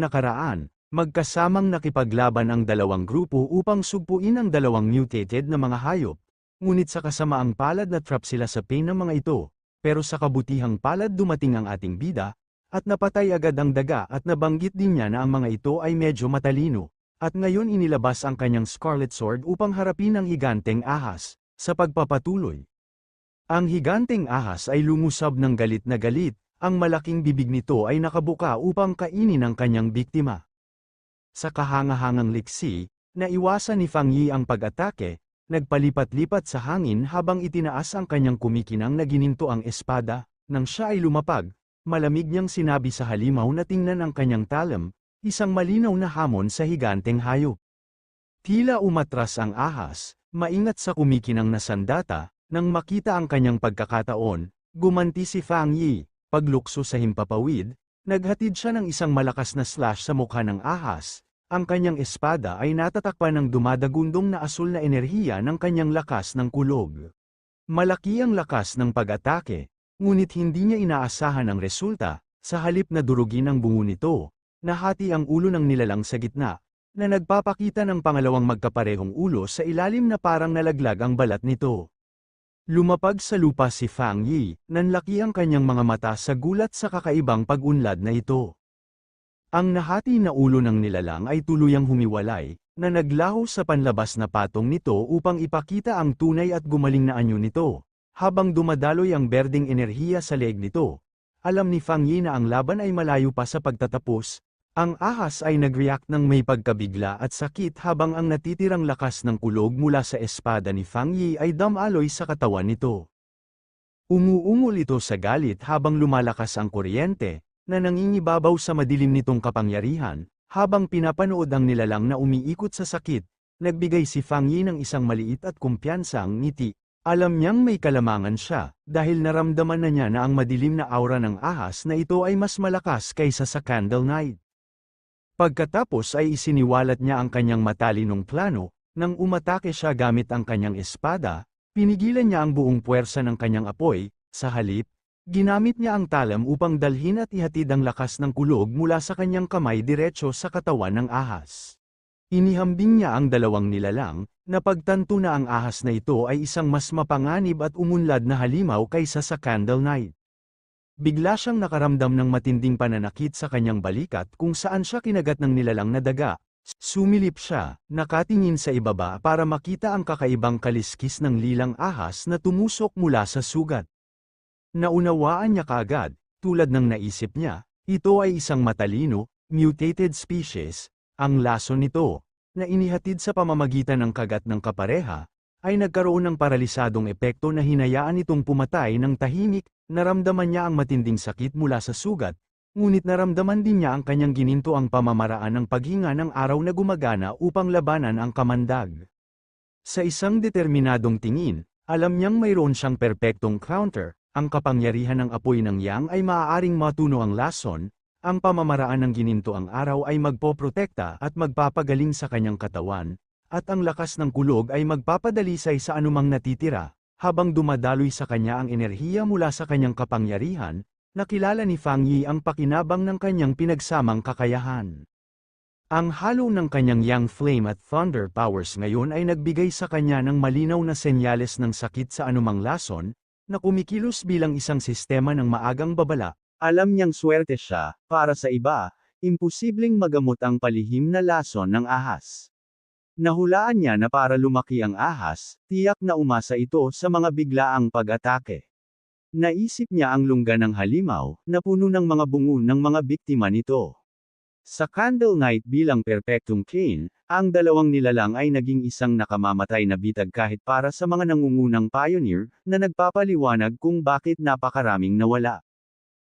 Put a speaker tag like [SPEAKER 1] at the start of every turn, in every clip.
[SPEAKER 1] Nakaraan, magkasamang nakipaglaban ang dalawang grupo upang sugpuin ang dalawang mutated na mga hayop. Ngunit sa kasamaang palad na trap sila sa pain ng mga ito, pero sa kabutihang palad dumating ang ating bida, at napatay agad ang daga at nabanggit din niya na ang mga ito ay medyo matalino, at ngayon inilabas ang kanyang Scarlet Sword upang harapin ang higanteng ahas. Sa pagpapatuloy, ang higanteng ahas ay lumusab ng galit na galit. Ang malaking bibig nito ay nakabuka upang kainin ang kanyang biktima. Sa kahangahangang liksi, naiwasan ni Fang Yi ang pag-atake, nagpalipat-lipat sa hangin habang itinaas ang kanyang kumikinang na ginintoang espada. Nang siya ay lumapag, malamig niyang sinabi sa halimaw na tingnan ang kanyang talam, isang malinaw na hamon sa higanteng hayop. Tila umatras ang ahas, maingat sa kumikinang na sandata, nang makita ang kanyang pagkakataon, gumanti si Fang Yi. Paglukso sa himpapawid, naghatid siya ng isang malakas na slash sa mukha ng ahas. Ang kanyang espada ay natatakpan ng dumadagundong na asul na enerhiya ng kanyang lakas ng kulog. Malaki ang lakas ng pag-atake, ngunit hindi niya inaasahan ang resulta. Sa halip na durugin ang bungo nito, nahati ang ulo ng nilalang sa gitna, na nagpapakita ng pangalawang magkaparehong ulo sa ilalim na parang nalaglag ang balat nito. Lumapag sa lupa si Fang Yi, nanlaki ang kanyang mga mata sa gulat sa kakaibang pag-unlad na ito. Ang nahati na ulo ng nilalang ay tuluyang humiwalay, na naglaho sa panlabas na patong nito upang ipakita ang tunay at gumaling na anyo nito. Habang dumadaloy ang berdeng enerhiya sa leeg nito, alam ni Fang Yi na ang laban ay malayo pa sa pagtatapos. Ang ahas ay nag-react ng may pagkabigla at sakit habang ang natitirang lakas ng kulog mula sa espada ni Fang Yi ay damaloy sa katawan nito. Umuungol ito sa galit habang lumalakas ang kuryente, na nangingibabaw sa madilim nitong kapangyarihan. Habang pinapanood ang nilalang na umiikot sa sakit, nagbigay si Fang Yi ng isang maliit at kumpiyansang ngiti. Alam niyang may kalamangan siya, dahil naramdaman na niya na ang madilim na aura ng ahas na ito ay mas malakas kaysa sa Candle Knight. Pagkatapos ay isiniwalat niya ang kanyang matalinong plano. Nang umatake siya gamit ang kanyang espada, pinigilan niya ang buong puwersa ng kanyang apoy. Sa halip, ginamit niya ang talam upang dalhin at ihatid ang lakas ng kulog mula sa kanyang kamay diretso sa katawan ng ahas. Inihambing niya ang dalawang nilalang, na pagtanto na ang ahas na ito ay isang mas mapanganib at umunlad na halimaw kaysa sa Candle Knight. Bigla siyang nakaramdam ng matinding pananakit sa kanyang balikat kung saan siya kinagat ng nilalang na daga. Sumilip siya, nakatingin sa ibaba para makita ang kakaibang kaliskis ng lilang ahas na tumusok mula sa sugat. Naunawaan niya kaagad, tulad ng naisip niya, ito ay isang matalino, mutated species. Ang lason nito, na inihatid sa pamamagitan ng kagat ng kapareha, ay nagkaroon ng paralisadong epekto na hinayaan itong pumatay ng tahimik. Naramdaman niya ang matinding sakit mula sa sugat, ngunit naramdaman din niya ang kanyang gininto ang pamamaraan ng paghinga ng araw na gumagana upang labanan ang kamandag. Sa isang determinadong tingin, alam niyang mayroon siyang perpektong counter. Ang kapangyarihan ng apoy ng yang ay maaaring matuno ang lason. Ang pamamaraan ng gininto ang araw ay magpoprotekta at magpapagaling sa kanyang katawan, at ang lakas ng kulog ay magpapadalisay sa anumang natitira. Habang dumadaloy sa kanya ang enerhiya mula sa kanyang kapangyarihan, nakilala ni Fang Yi ang pakinabang ng kanyang pinagsamang kakayahan. Ang halo ng kanyang Yang Flame at Thunder powers ngayon ay nagbigay sa kanya ng malinaw na senyales ng sakit sa anumang lason, na kumikilos bilang isang sistema ng maagang babala. Alam niyang swerte siya, para sa iba, imposibleng magamot ang palihim na lason ng ahas. Nahulaan niya na para lumaki ang ahas, tiyak na umasa ito sa mga biglaang pag-atake. Naisip niya ang lungga ng halimaw, na puno ng mga bungo ng mga biktima nito. Sa Candle Knight bilang perpektong king, ang dalawang nilalang ay naging isang nakamamatay na bitag kahit para sa mga nangungunang pioneer, na nagpapaliwanag kung bakit napakaraming nawala.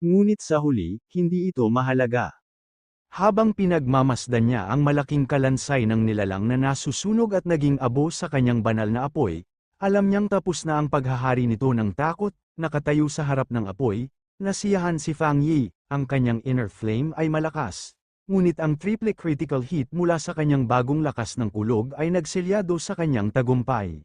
[SPEAKER 1] Ngunit sa huli, hindi ito mahalaga. Habang pinagmamasdan niya ang malaking kalansay ng nilalang na nasusunog at naging abo sa kanyang banal na apoy, alam niyang tapos na ang paghahari nito ng takot. Nakatayo sa harap ng apoy, nasiyahan si Fang Yi. Ang kanyang inner flame ay malakas. Ngunit ang triple critical hit mula sa kanyang bagong lakas ng kulog ay nagselyado sa kanyang tagumpay.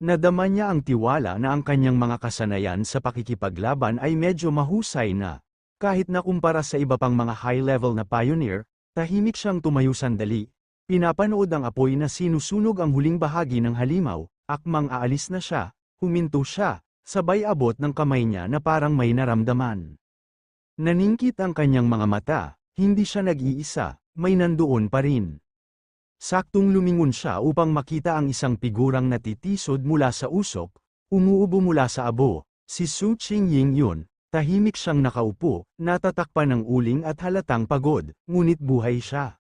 [SPEAKER 1] Nadama niya ang tiwala na ang kanyang mga kasanayan sa pakikipaglaban ay medyo mahusay na. Kahit na kumpara sa iba pang mga high-level na pioneer, Tahimik siyang tumayo sandali. Pinapanood ang apoy na sinusunog ang huling bahagi ng halimaw, akmang aalis na siya, huminto siya, sabay abot ng kamay niya na parang may naramdaman. Naningkit ang kanyang mga mata, hindi siya nag-iisa, may nandoon pa rin. Saktong lumingon siya upang makita ang isang figurang natitisod mula sa usok, umuubo mula sa abo, si Su Qingying yun. Tahimik siyang nakaupo, natatakpan ng uling at halatang pagod, ngunit buhay siya.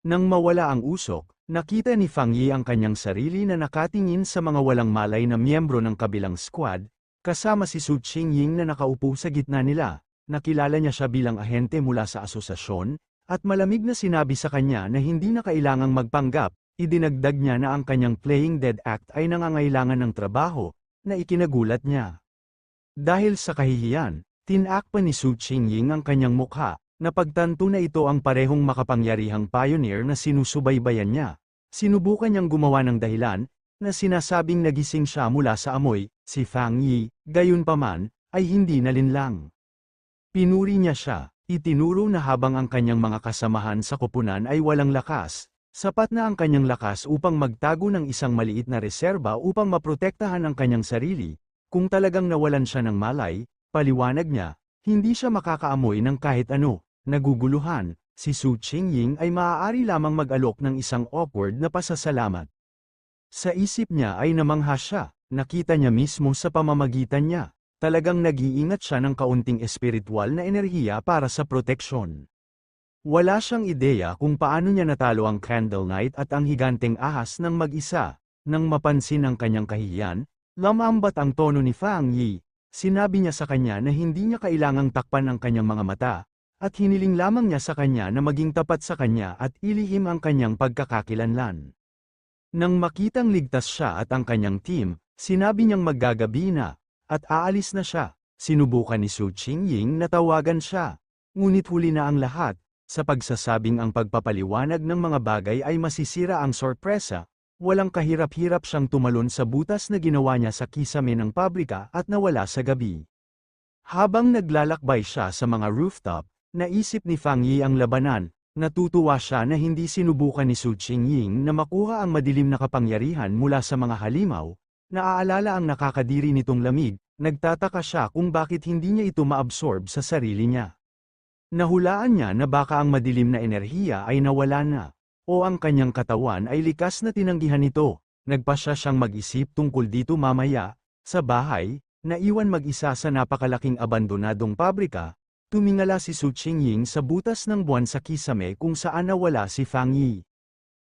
[SPEAKER 1] Nang mawala ang usok, nakita ni Fang Yi ang kanyang sarili na nakatingin sa mga walang malay na miyembro ng kabilang squad, kasama si Su Qingying na nakaupo sa gitna nila. Nakilala niya siya bilang ahente mula sa asosasyon, at malamig na sinabi sa kanya na hindi na kailangang magpanggap. Idinagdag niya na ang kanyang playing dead act ay nangangailangan ng trabaho, na ikinagulat niya. Dahil sa kahihiyan, tinak pa ni Su Qingying ang kanyang mukha, napagtanto na ito ang parehong makapangyarihang pioneer na sinusubaybayan niya. Sinubukan niyang gumawa ng dahilan, na sinasabing nagising siya mula sa amoy, si Fang Yi, gayunpaman, ay hindi nalinlang. Pinuri niya siya, itinuro na habang ang kanyang mga kasamahan sa koponan ay walang lakas, sapat na ang kanyang lakas upang magtago ng isang maliit na reserba upang maprotektahan ang kanyang sarili. Kung talagang nawalan siya ng malay, paliwanag niya, hindi siya makakaamoy ng kahit ano. Naguguluhan, si Su Qingying ay maaari lamang mag-alok ng isang awkward na pasasalamat. Sa isip niya ay namangha siya, nakita niya mismo sa pamamagitan niya. Talagang nag-iingat siya ng kaunting espiritual na enerhiya para sa proteksyon. Wala siyang ideya kung paano niya natalo ang Candle Knight at ang higanteng ahas ng mag-isa. Nang mapansin ang kanyang kahihiyan, lamambat ang tono ni Fang Yi. Sinabi niya sa kanya na hindi niya kailangang takpan ang kanyang mga mata, at hiniling lamang niya sa kanya na maging tapat sa kanya at ilihim ang kanyang pagkakakilanlan. Nang makitang ligtas siya at ang kanyang team, sinabi niyang maggagabi na, at aalis na siya. Sinubukan ni Su Qingying na tawagan siya. Ngunit huli na ang lahat, sa pagsasabing ang pagpapaliwanag ng mga bagay ay masisira ang sorpresa. Walang kahirap-hirap siyang tumalon sa butas na ginawa niya sa kisame ng pabrika at nawala sa gabi. Habang naglalakbay siya sa mga rooftop, naisip ni Fang Yi ang labanan. Natutuwa siya na hindi sinubukan ni Su Qingying na makuha ang madilim na kapangyarihan mula sa mga halimaw. Naaalala ang nakakadiri nitong lamig, nagtataka siya kung bakit hindi niya ito maabsorb sa sarili niya. Nahulaan niya na baka ang madilim na enerhiya ay nawala na. O ang kanyang katawan ay likas na tinanggihan nito. Nagpasya siyang mag-isip tungkol dito mamaya. Sa bahay, naiwan mag-isa sa napakalaking abandonadong pabrika, tumingala si Su Qingying sa butas ng buwan sa kisame kung saan nawala si Fang Yi.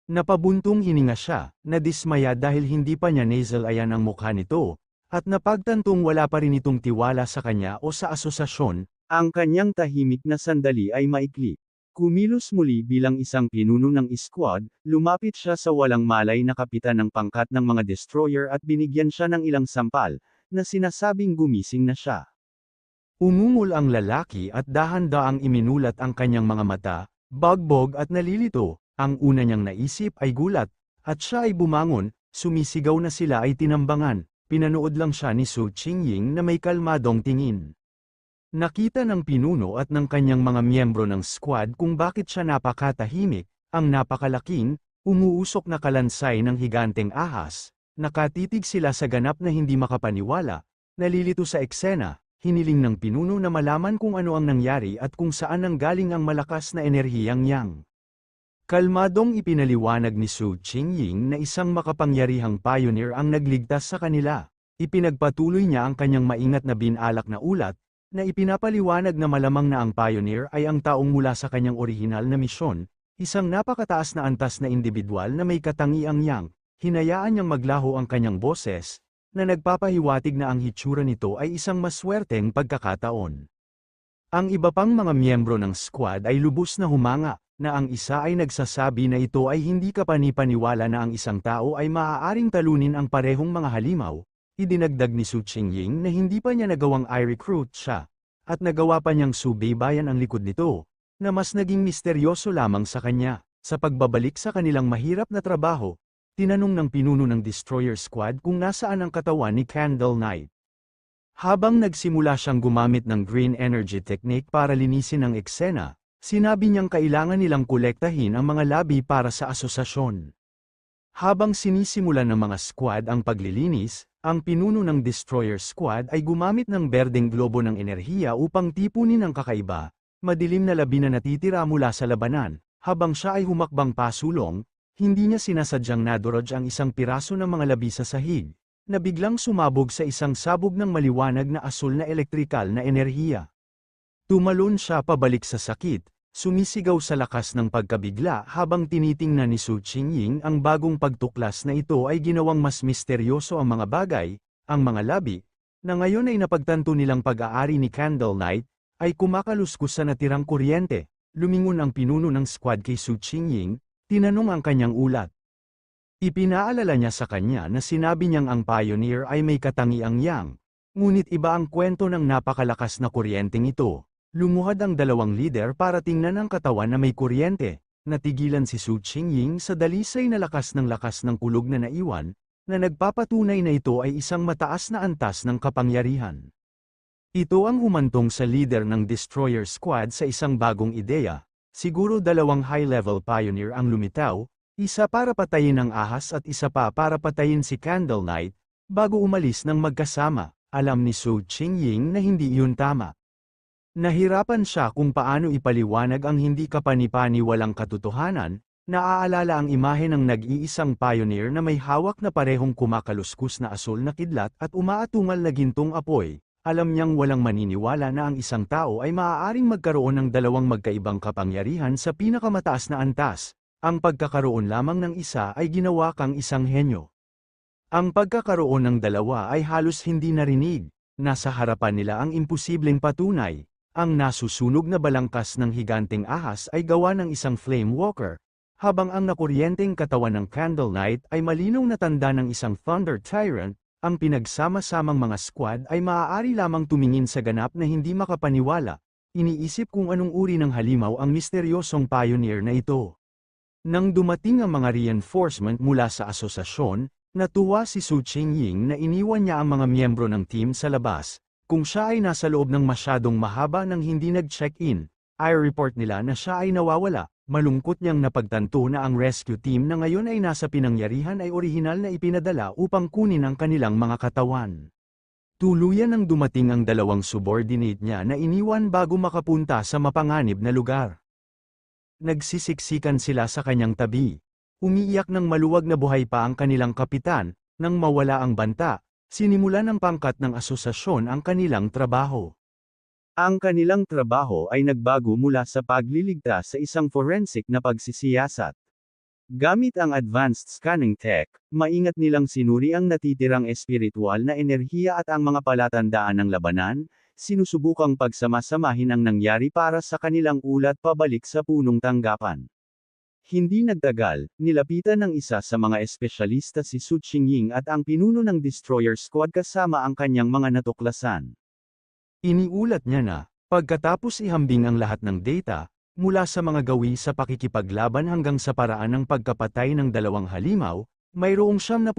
[SPEAKER 1] Napabuntong hininga siya, nadismaya dahil hindi pa niya nasal-ayan ang mukha nito, at napagtantong wala pa rin itong tiwala sa kanya o sa asosasyon. Ang kanyang tahimik na sandali ay maikli. Kumilos muli bilang isang pinuno ng squad, lumapit siya sa walang malay na kapitan ng pangkat ng mga destroyer at binigyan siya ng ilang sampal, na sinasabing gumising na siya. Umungol ang lalaki at dahan-daang iminulat ang kanyang mga mata, bagbog at nalilito. Ang una niyang naisip ay gulat, at siya ay bumangon, sumisigaw na sila ay tinambangan. Pinanood lang siya ni Su Qingying na may kalmadong tingin. Nakita ng pinuno at ng kanyang mga miyembro ng squad kung bakit siya napakatahimik, ang napakalaking, umuusok na kalansay ng higanteng ahas. Nakatitig sila sa ganap na hindi makapaniwala, nalilito sa eksena, hiniling ng pinuno na malaman kung ano ang nangyari at kung saan nanggaling ang malakas na enerhiyang yang. Kalmadong ipinaliwanag ni Su Qingying na isang makapangyarihang pioneer ang nagligtas sa kanila. Ipinagpatuloy niya ang kanyang maingat na binalak na ulat, na ipinapaliwanag na malamang na ang pioneer ay ang taong mula sa kanyang orihinal na misyon, isang napakataas na antas na individual na may katangiang yang. Hinayaan niyang maglaho ang kanyang boses, na nagpapahiwatig na ang hitsura nito ay isang maswerteng pagkakataon. Ang iba pang mga miyembro ng squad ay lubos na humanga, na ang isa ay nagsasabi na ito ay hindi kapani-paniwala na ang isang tao ay maaaring talunin ang parehong mga halimaw. Idinagdag ni Su Qingying na hindi pa niya nagawang i-recruit siya, at nagawa pa niyang subaybayan ang likod nito, na mas naging misteryoso lamang sa kanya. Sa pagbabalik sa kanilang mahirap na trabaho, tinanong ng pinuno ng Destroyer Squad kung nasaan ang katawan ni Candle Knight. Habang nagsimula siyang gumamit ng green energy technique para linisin ang eksena, Sinabi niyang kailangan nilang kolektahin ang mga labi para sa asosasyon. Habang sinisimulan ng mga squad ang paglilinis, ang pinuno ng Destroyer Squad ay gumamit ng berdeng globo ng enerhiya upang tipunin ang kakaiba, madilim na labi na natitira mula sa labanan. Habang siya ay humakbang pasulong, hindi niya sinasadyang nadurog ang isang piraso ng mga labi sa sahig, na biglang sumabog sa isang sabog ng maliwanag na asul na elektrikal na enerhiya. Tumalon siya pabalik sa sakit, sumisigaw sa lakas ng pagkabigla habang tinitingnan ni Su Qingying ang bagong pagtuklas na ito ay ginawang mas misteryoso ang mga bagay, ang mga labi, na ngayon ay napagtanto nilang pag-aari ni Candle Knight, ay kumakaluskus sa natirang kuryente. Lumingon ang pinuno ng squad kay Su Qingying, tinanong ang kanyang ulat. Ipinaalala niya sa kanya na sinabi niyang ang Pioneer ay may katangiang yang, ngunit iba ang kwento ng napakalakas na kuryenteng ito. Lumuhad ang dalawang lider para tingnan ang katawan na may kuryente. Natigilan si Su Qingying sa dalisay na lakas ng kulog na naiwan, na nagpapatunay na ito ay isang mataas na antas ng kapangyarihan. Ito ang humantong sa leader ng Destroyer Squad sa isang bagong ideya. Siguro dalawang high-level Pioneer ang lumitaw, isa para patayin ang ahas at isa pa para patayin si Candle Knight, bago umalis ng magkasama. Alam ni Su Qingying na hindi iyon tama. Nahirapan siya kung paano ipaliwanag ang hindi kapani-paniwalang katotohanan, naaalala ang imahe ng nag-iisang Pioneer na may hawak na parehong kumakaluskus na asul na kidlat at umaatungal na gintong apoy. Alam niyang walang maniniwala na ang isang tao ay maaaring magkaroon ng dalawang magkaibang kapangyarihan sa pinakamataas na antas. Ang pagkakaroon lamang ng isa ay ginawa kang isang henyo. Ang pagkakaroon ng dalawa ay halos hindi narinig. Nasa harapan nila ang imposibleng patunay. Ang nasusunog na balangkas ng higanteng ahas ay gawa ng isang flame walker, habang ang nakuryenteng katawan ng Candle Knight ay malinong na tanda ng isang Thunder Tyrant. Ang pinagsama-samang mga squad ay maaari lamang tumingin sa ganap na hindi makapaniwala. Iniisip kung anong uri ng halimaw ang misteryosong Pioneer na ito. Nang dumating ang mga reinforcement mula sa asosasyon, natuwa si Su Qingying na iniwan niya ang mga miyembro ng team sa labas. Kung siya ay nasa loob ng masyadong mahaba nang hindi nag-check-in, ay report nila na siya ay nawawala. Malungkot niyang napagtanto na ang rescue team na ngayon ay nasa pinangyarihan ay orihinal na ipinadala upang kunin ang kanilang mga katawan. Tuluyan nang dumating ang dalawang subordinate niya na iniwan bago makapunta sa mapanganib na lugar. Nagsisiksikan sila sa kanyang tabi. Umiiyak ng maluwag na buhay pa ang kanilang kapitan. Nang mawala ang banta, sinimulan ng pangkat ng asosasyon ang kanilang trabaho. Ang kanilang trabaho ay nagbago mula sa pagliligtas sa isang forensic na pagsisiyasat. Gamit ang advanced scanning tech, maingat nilang sinuri ang natitirang espiritual na enerhiya at ang mga palatandaan ng labanan, sinusubukang pagsamasamahin ang nangyari para sa kanilang ulat pabalik sa punong tanggapan. Hindi nagtagal, nilapitan ng isa sa mga espesyalista si Su Qingying at ang pinuno ng Destroyer Squad kasama ang kanyang mga natuklasan. Iniulat niya na, pagkatapos ihambing ang lahat ng data, mula sa mga gawi sa pakikipaglaban hanggang sa paraan ng pagkapatay ng dalawang halimaw, mayroong 79%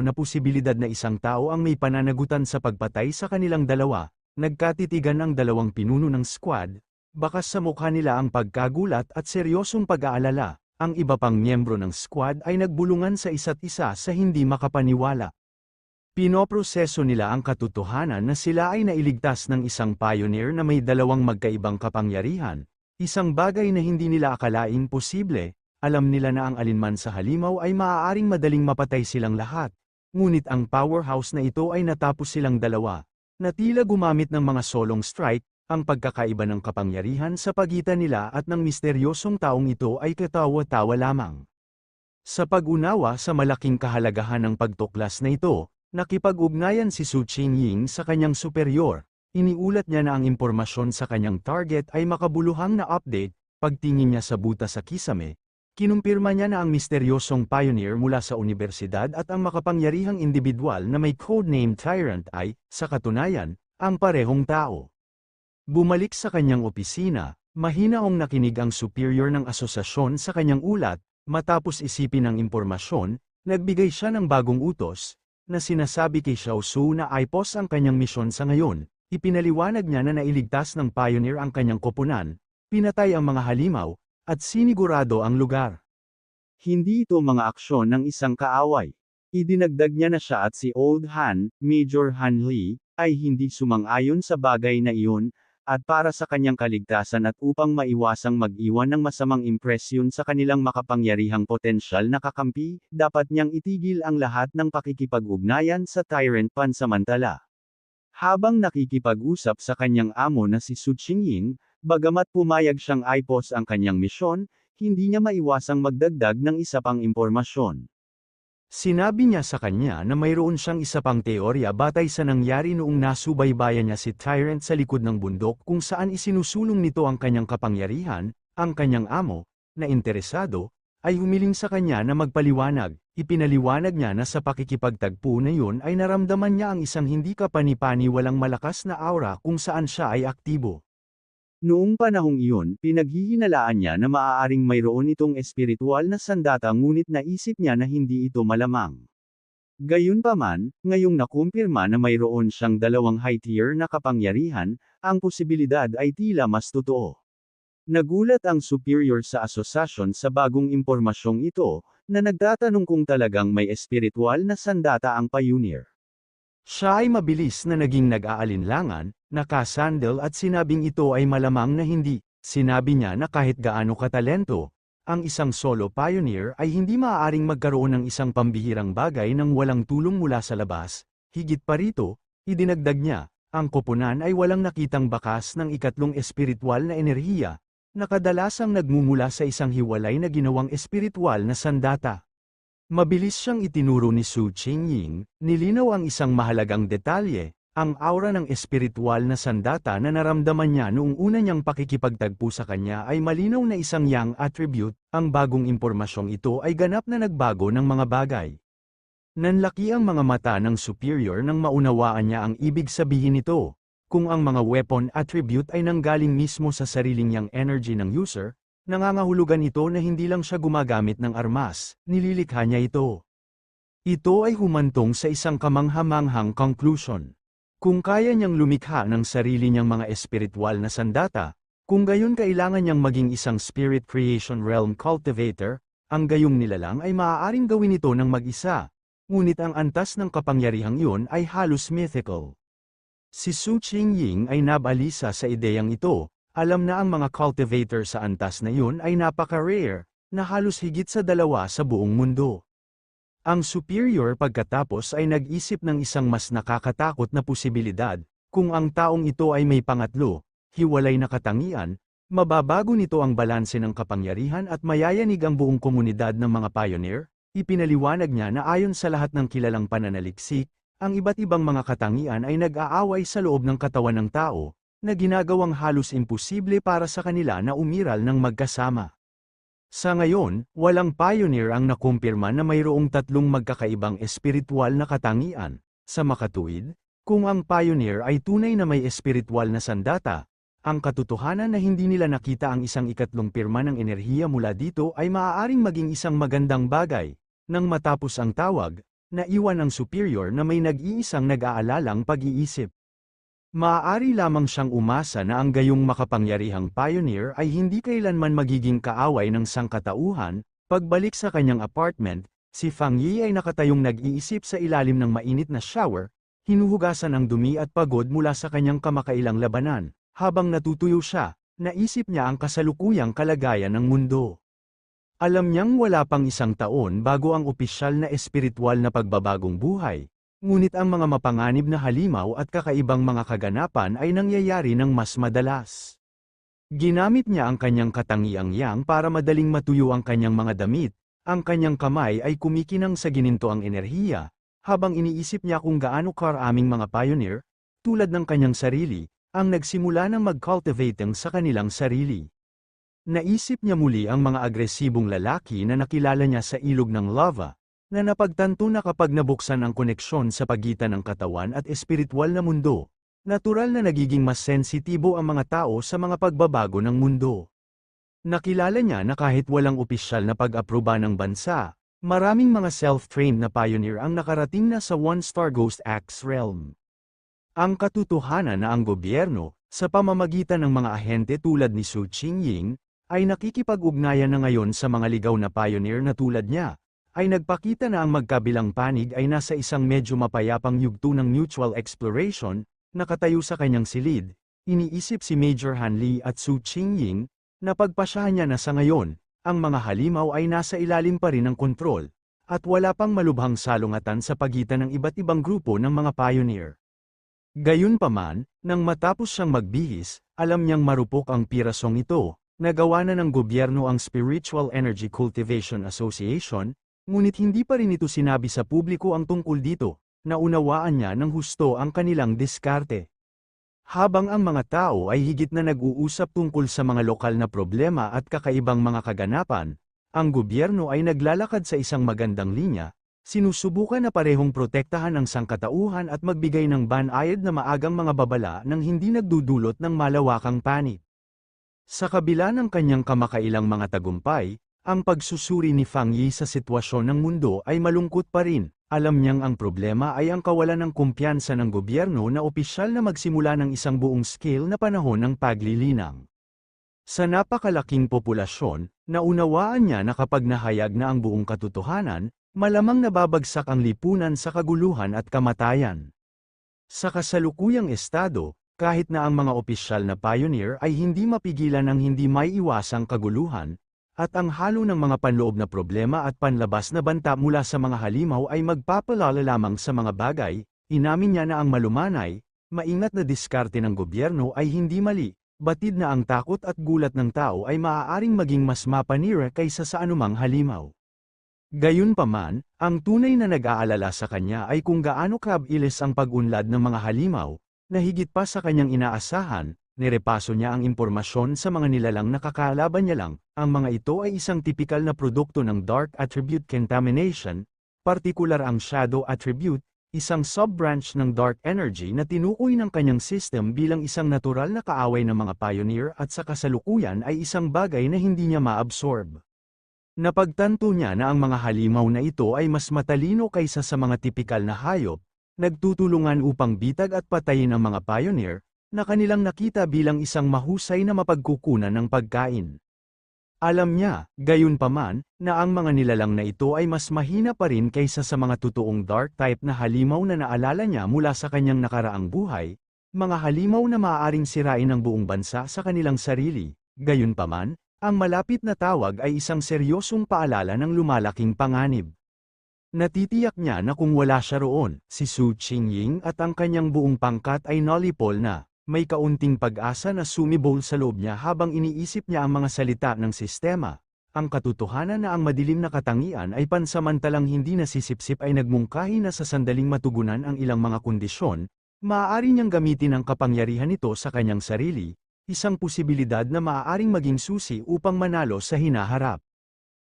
[SPEAKER 1] na posibilidad na isang tao ang may pananagutan sa pagpatay sa kanilang dalawa. Nagkatitigan ang dalawang pinuno ng squad, bakas sa mukha nila ang pagkagulat at seryosong pag-aalala. Ang iba pang miyembro ng squad ay nagbulungan sa isa't isa sa hindi makapaniwala. Pinoproseso nila ang katotohanan na sila ay nailigtas ng isang Pioneer na may dalawang magkaibang kapangyarihan, isang bagay na hindi nila akalaing posible. Alam nila na ang alinman sa halimaw ay maaaring madaling mapatay silang lahat, ngunit ang powerhouse na ito ay natapos silang dalawa, na tila gumamit ng mga solong strike. Ang pagkakaiba ng kapangyarihan sa pagitan nila at ng misteryosong taong ito ay katawa-tawa lamang. Sa pag-unawa sa malaking kahalagahan ng pagtuklas na ito, nakipag-ugnayan si Su Qingying sa kanyang superior. Iniulat niya na ang impormasyon sa kanyang target ay makabuluhang na update. Pagtingin niya sa butas sa kisame, kinumpirma niya na ang misteryosong Pioneer mula sa universidad at ang makapangyarihang individual na may codename Tyrant ay, sa katunayan, ang parehong tao. Bumalik sa kanyang opisina, mahinaong nakinig ang superior ng asosasyon sa kanyang ulat. Matapos isipin ang impormasyon, nagbigay siya ng bagong utos, na sinasabi kay Xiao Su na ipos ang kanyang misyon sa ngayon. Ipinaliwanag niya na nailigtas ng Pioneer ang kanyang koponan, pinatay ang mga halimaw, at sinigurado ang lugar. Hindi ito mga aksyon ng isang kaaway. Idinagdag niya na siya at si Old Han, Major Han Lee, ay hindi sumang-ayon sa bagay na iyon, at para sa kanyang kaligtasan at upang maiwasang mag-iwan ng masamang impresyon sa kanilang makapangyarihang potensyal na kakampi, dapat niyang itigil ang lahat ng pakikipag-ugnayan sa tyrant pansamantala. Habang nakikipag-usap sa kanyang amo na si Su Qingying, bagamat pumayag siyang ipos ang kanyang misyon, hindi niya maiwasang magdagdag ng isa pang impormasyon. Sinabi niya sa kanya na mayroon siyang isa pang teorya batay sa nangyari noong nasubaybayan niya si Tyrant sa likod ng bundok kung saan isinusulong nito ang kanyang kapangyarihan. Ang kanyang amo, na interesado, ay humiling sa kanya na magpaliwanag. Ipinaliwanag niya na sa pakikipagtagpo na yun ay naramdaman niya ang isang hindi kapani-paniwalang malakas na aura kung saan siya ay aktibo. Noong panahong iyon, pinaghihinalaan niya na maaaring mayroon itong espiritual na sandata ngunit naisip niya na hindi ito malamang. Gayunpaman, ngayong nakumpirma na mayroon siyang dalawang high-tier na kapangyarihan, ang posibilidad ay tila mas totoo. Nagulat ang superior sa asosasyon sa bagong impormasyong ito, na nagtatanong kung talagang may espiritual na sandata ang pioneer. Siya ay mabilis na naging nag-aalinlangan, nakasandal at sinabing ito ay malamang na hindi. Sinabi niya na kahit gaano katalento, ang isang solo pioneer ay hindi maaaring magkaroon ng isang pambihirang bagay nang walang tulong mula sa labas. Higit pa rito, idinagdag niya, ang koponan ay walang nakitang bakas ng ikatlong espiritual na enerhiya, na kadalasang nagmumula sa isang hiwalay na ginawang espiritual na sandata. Mabilis siyang itinuro ni Su Qingying, nilinaw ang isang mahalagang detalye, ang aura ng espiritual na sandata na naramdaman niya noong una niyang pakikipagtagpo sa kanya ay malinaw na isang yang attribute. Ang bagong impormasyong ito ay ganap na nagbago ng mga bagay. Nanlaki ang mga mata ng superior nang maunawaan niya ang ibig sabihin nito. Kung ang mga weapon attribute ay nanggaling mismo sa sariling yang energy ng user, nangangahulugan ito na hindi lang siya gumagamit ng armas, nililikha niya ito. Ito ay humantong sa isang kamangha-manghang conclusion. Kung kaya niyang lumikha ng sarili niyang mga espiritual na sandata, kung gayon kailangan niyang maging isang spirit creation realm cultivator, ang gayong nilalang ay maaaring gawin ito ng mag-isa, ngunit ang antas ng kapangyarihang iyon ay halos mythical. Si Su Qingying ay nabalisa sa ideyang ito. Alam na ang mga cultivator sa antas na yun ay napaka-rare, na halos higit sa 2 sa buong mundo. Ang superior pagkatapos ay nag-isip ng isang mas nakakatakot na posibilidad, kung ang taong ito ay may pangatlo, hiwalay na katangian, mababago nito ang balanse ng kapangyarihan at mayayanig ang buong komunidad ng mga pioneer. Ipinaliwanag niya na ayon sa lahat ng kilalang pananaliksik, ang iba't ibang mga katangian ay nag-aaway sa loob ng katawan ng tao, na ginagawang halos imposible para sa kanila na umiral ng magkasama. Sa ngayon, walang pioneer ang nakumpirma na mayroong 3 magkakaibang espiritual na katangian. Sa makatuwid, kung ang pioneer ay tunay na may espiritual na sandata, ang katotohanan na hindi nila nakita ang isang ikatlong pirma ng enerhiya mula dito ay maaaring maging isang magandang bagay. Nang matapos ang tawag, naiwan ang superior na may nag-iisang nag-aalalang pag-iisip. Maaari lamang siyang umasa na ang gayong makapangyarihang pioneer ay hindi kailanman magiging kaaway ng sangkatauhan. Pagbalik sa kanyang apartment, si Fang Yi ay nakatayong nag-iisip sa ilalim ng mainit na shower, hinuhugasan ang dumi at pagod mula sa kanyang kamakailang labanan. Habang natutuyo siya, naisip niya ang kasalukuyang kalagayan ng mundo. Alam niyang wala pang 1 taon bago ang opisyal na espiritual na pagbabagong buhay. Ngunit ang mga mapanganib na halimaw at kakaibang mga kaganapan ay nangyayari ng mas madalas. Ginamit niya ang kanyang katangiang yang para madaling matuyo ang kanyang mga damit, ang kanyang kamay ay kumikinang sa ginintoang enerhiya, habang iniisip niya kung gaano karaming mga pioneer, tulad ng kanyang sarili, ang nagsimula ng mag-cultivating sa kanilang sarili. Naisip niya muli ang mga agresibong lalaki na nakilala niya sa ilog ng lava, na napagtanto na kapag nabuksan ang koneksyon sa pagitan ng katawan at espiritual na mundo, natural na nagiging mas sensitibo ang mga tao sa mga pagbabago ng mundo. Nakilala niya na kahit walang opisyal na pag-aproba ng bansa, maraming mga self-trained na pioneer ang nakarating na sa 1-star Ghost Axe realm. Ang katotohanan na ang gobyerno, sa pamamagitan ng mga ahente tulad ni Su Qingying, ay nakikipag-ugnayan na ngayon sa mga ligaw na pioneer na tulad niya, ay nagpakita na ang magkabilang panig ay nasa isang medyo mapayapang yugto ng mutual exploration, nakatayo sa kanyang silid. Iniisip si Major Han Li at Su Qingying, na pagpasyahan niya na sa ngayon, ang mga halimaw ay nasa ilalim pa rin ng kontrol, at wala pang malubhang salungatan sa pagitan ng iba't ibang grupo ng mga pioneer. Gayunpaman, nang matapos siyang magbihis, alam niyang marupok ang pirasong ito, nagawa na ng gobyerno ang Spiritual Energy Cultivation Association, ngunit hindi pa rin ito sinabi sa publiko ang tungkol dito, naunawaan niya ng husto ang kanilang diskarte. Habang ang mga tao ay higit na nag-uusap tungkol sa mga lokal na problema at kakaibang mga kaganapan, ang gobyerno ay naglalakad sa isang magandang linya, sinusubukan na parehong protektahan ang sangkatauhan at magbigay ng banayad na maagang mga babala nang hindi nagdudulot ng malawakang panik. Sa kabila ng kanyang kamakailang mga tagumpay, ang pagsusuri ni Fang Yi sa sitwasyon ng mundo ay malungkot pa rin. Alam niyang ang problema ay ang kawalan ng kumpiyansa ng gobyerno na opisyal na magsimula ng isang buong scale na panahon ng paglilinang. Sa napakalaking populasyon, naunawaan niya na kapag nahayag na ang buong katotohanan, malamang nababagsak ang lipunan sa kaguluhan at kamatayan. Sa kasalukuyang estado, kahit na ang mga opisyal na pioneer ay hindi mapigilan ng hindi maiiwasang kaguluhan, at ang halo ng mga panloob na problema at panlabas na banta mula sa mga halimaw ay magpapalala lamang sa mga bagay, inamin niya na ang malumanay, maingat na diskarte ng gobyerno ay hindi mali, batid na ang takot at gulat ng tao ay maaaring maging mas mapanira kaysa sa anumang halimaw. Gayunpaman, ang tunay na nag-aalala sa kanya ay kung gaano kabilis ang pag-unlad ng mga halimaw, na higit pa sa kanyang inaasahan. Nirepaso niya ang impormasyon sa mga nilalang na kakalaban niya lang, ang mga ito ay isang tipikal na produkto ng Dark Attribute Contamination, partikular ang Shadow Attribute, isang sub-branch ng Dark Energy na tinukoy ng kanyang system bilang isang natural na kaaway ng mga pioneer at sa kasalukuyan ay isang bagay na hindi niya ma-absorb. Napagtanto niya na ang mga halimaw na ito ay mas matalino kaysa sa mga tipikal na hayop, nagtutulungan upang bitag at patayin ang mga pioneer, na kanilang nakita bilang isang mahusay na mapagkukunan ng pagkain. Alam niya, gayunpaman, na ang mga nilalang na ito ay mas mahina pa rin kaysa sa mga totoong dark type na halimaw na naalala niya mula sa kanyang nakaraang buhay, mga halimaw na maaaring sirain ang buong bansa sa kanilang sarili. Gayunpaman, ang malapit na tawag ay isang seryosong paalala ng lumalaking panganib. Natitiyak niya na kung wala siya roon, si Su Qingying at ang kanyang buong pangkat ay nolipol na. May kaunting pag-asa na sumibol sa loob niya habang iniisip niya ang mga salita ng sistema. Ang katotohanan na ang madilim na katangian ay pansamantalang hindi nasisipsip ay nagmungkahi na sa sandaling matugunan ang ilang mga kondisyon, maaari niyang gamitin ang kapangyarihan nito sa kanyang sarili, isang posibilidad na maaaring maging susi upang manalo sa hinaharap.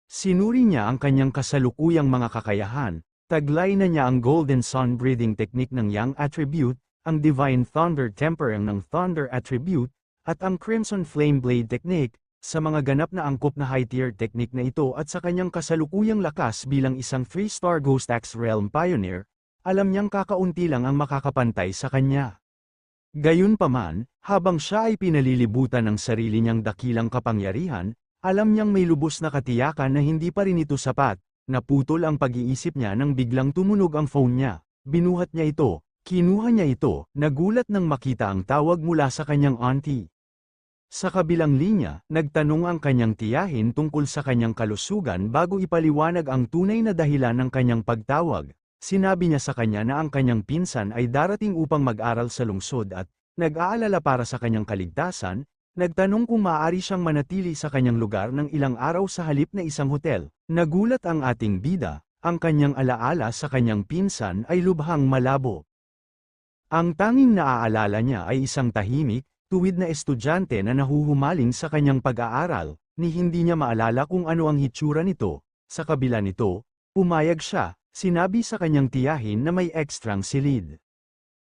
[SPEAKER 1] Sinuri niya ang kanyang kasalukuyang mga kakayahan, taglay na niya ang Golden Sun Breathing Technique ng Yang Attribute, ang Divine Thunder Tempering ng Thunder Attribute, at ang Crimson Flame Blade Technique, sa mga ganap na angkop na high-tier technique na ito at sa kanyang kasalukuyang lakas bilang isang 3-star Ghost Axe Realm Pioneer, alam niyang kakaunti lang ang makakapantay sa kanya. Gayunpaman, habang siya ay pinalilibutan ng sarili niyang dakilang kapangyarihan, alam niyang may lubos na katiyakan na hindi pa rin ito sapat, naputol ang pag-iisip niya nang biglang tumunog ang phone niya, binuhat niya ito. Kinuha niya ito, nagulat nang makita ang tawag mula sa kanyang auntie. Sa kabilang linya, nagtanong ang kanyang tiyahin tungkol sa kanyang kalusugan bago ipaliwanag ang tunay na dahilan ng kanyang pagtawag. Sinabi niya sa kanya na ang kanyang pinsan ay darating upang mag-aral sa lungsod at, nag-aalala para sa kanyang kaligtasan, nagtanong kung maaari siyang manatili sa kanyang lugar ng ilang araw sa halip na isang hotel. Nagulat ang ating bida, ang kanyang alaala sa kanyang pinsan ay lubhang malabo. Ang tanging naaalala niya ay isang tahimik, tuwid na estudyante na nahuhumaling sa kanyang pag-aaral, ni hindi niya maalala kung ano ang hitsura nito. Sa kabila nito, pumayag siya, sinabi sa kanyang tiyahin na may ekstrang silid.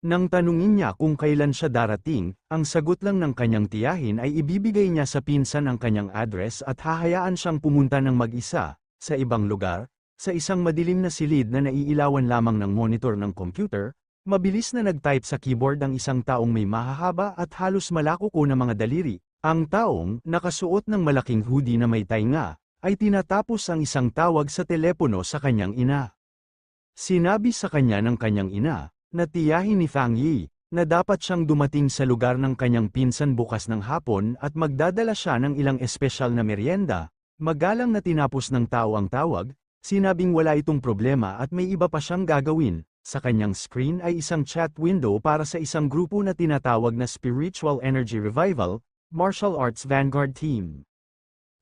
[SPEAKER 1] Nang tanungin niya kung kailan siya darating, ang sagot lang ng kanyang tiyahin ay ibibigay niya sa pinsan ang kanyang address at hahayaan siyang pumunta ng mag-isa, sa ibang lugar, sa isang madilim na silid na naiilawan lamang ng monitor ng computer. Mabilis na nag-type sa keyboard ang isang taong may mahahaba at halos malakuko na mga daliri. Ang taong, nakasuot ng malaking hoodie na may tainga, ay tinatapos ang isang tawag sa telepono sa kanyang ina. Sinabi sa kanya ng kanyang ina, na tiyahin ni Fang Yi, na dapat siyang dumating sa lugar ng kanyang pinsan bukas ng hapon at magdadala siya ng ilang espesyal na merienda. Magalang na tinapos ng tao ang tawag, sinabing wala itong problema at may iba pa siyang gagawin. Sa kanyang screen ay isang chat window para sa isang grupo na tinatawag na Spiritual Energy Revival, Martial Arts Vanguard Team.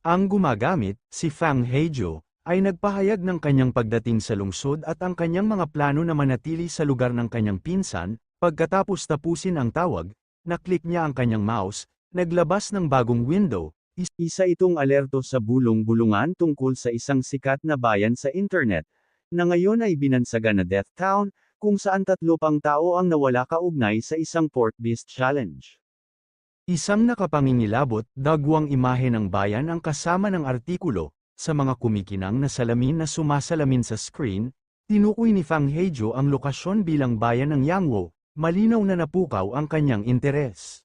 [SPEAKER 1] Ang gumagamit, si Fang Hejo, ay nagpahayag ng kanyang pagdating sa lungsod at ang kanyang mga plano na manatili sa lugar ng kanyang pinsan. Pagkatapos tapusin ang tawag, naklik niya ang kanyang mouse, naglabas ng bagong window. Isa itong alerto sa bulong-bulungan tungkol sa isang sikat na bayan sa internet, na ngayon ay binansagan na Death Town, kung saan 3 pang tao ang nawala kaugnay sa isang Pork Beast Challenge. Isang nakapangingilabot, dagwang imahe ng bayan ang kasama ng artikulo. Sa mga kumikinang na salamin na sumasalamin sa screen, tinukoy ni Fang Hejo ang lokasyon bilang bayan ng Yangwo, malinaw na napukaw ang kanyang interes.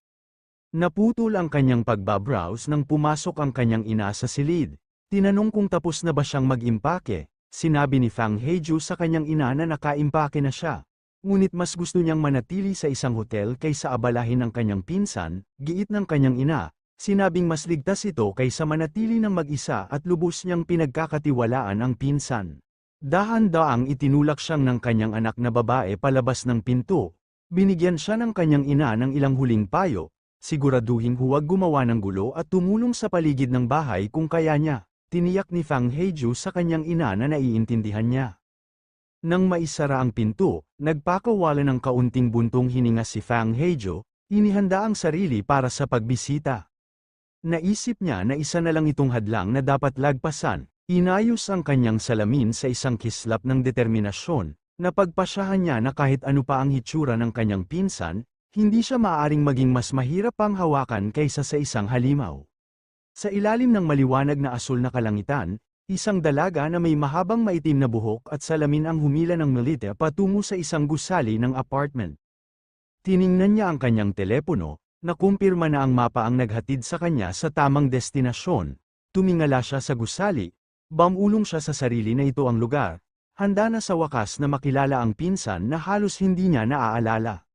[SPEAKER 1] Naputol ang kanyang pagbabrowse nang pumasok ang kanyang ina sa silid. Tinanong kung tapos na ba siyang mag-impake. Sinabi ni Fang Hejo sa kanyang ina na nakaimpake na siya. Ngunit mas gusto niyang manatili sa isang hotel kaysa abalahin ang kanyang pinsan, giit ng kanyang ina. Sinabing mas ligtas ito kaysa manatili ng mag-isa at lubos niyang pinagkakatiwalaan ang pinsan. Dahan-daang itinulak siyang ng kanyang anak na babae palabas ng pinto. Binigyan siya ng kanyang ina ng ilang huling payo. Siguraduhin huwag gumawa ng gulo at tumulong sa paligid ng bahay kung kaya niya. Tiniyak ni Fang Hejo sa kanyang ina na naiintindihan niya. Nang maisara ang pinto, nagpakawala ng kaunting buntong hininga si Fang Hejo, inihanda ang sarili para sa pagbisita. Naisip niya na isa na lang itong hadlang na dapat lagpasan. Inayos ang kanyang salamin sa isang kislap ng determinasyon, na pagpasyahan niya na kahit ano pa ang hitsura ng kanyang pinsan, hindi siya maaaring maging mas mahirap pang hawakan kaysa sa isang halimaw. Sa ilalim ng maliwanag na asul na kalangitan, isang dalaga na may mahabang maitim na buhok at salamin ang humila ng milita patungo sa isang gusali ng apartment. Tiningnan niya ang kanyang telepono, nakumpirma na ang mapa ang naghatid sa kanya sa tamang destinasyon. Tumingala siya sa gusali, bamulong siya sa sarili na ito ang lugar, handa na sa wakas na makilala ang pinsan na halos hindi niya naaalala.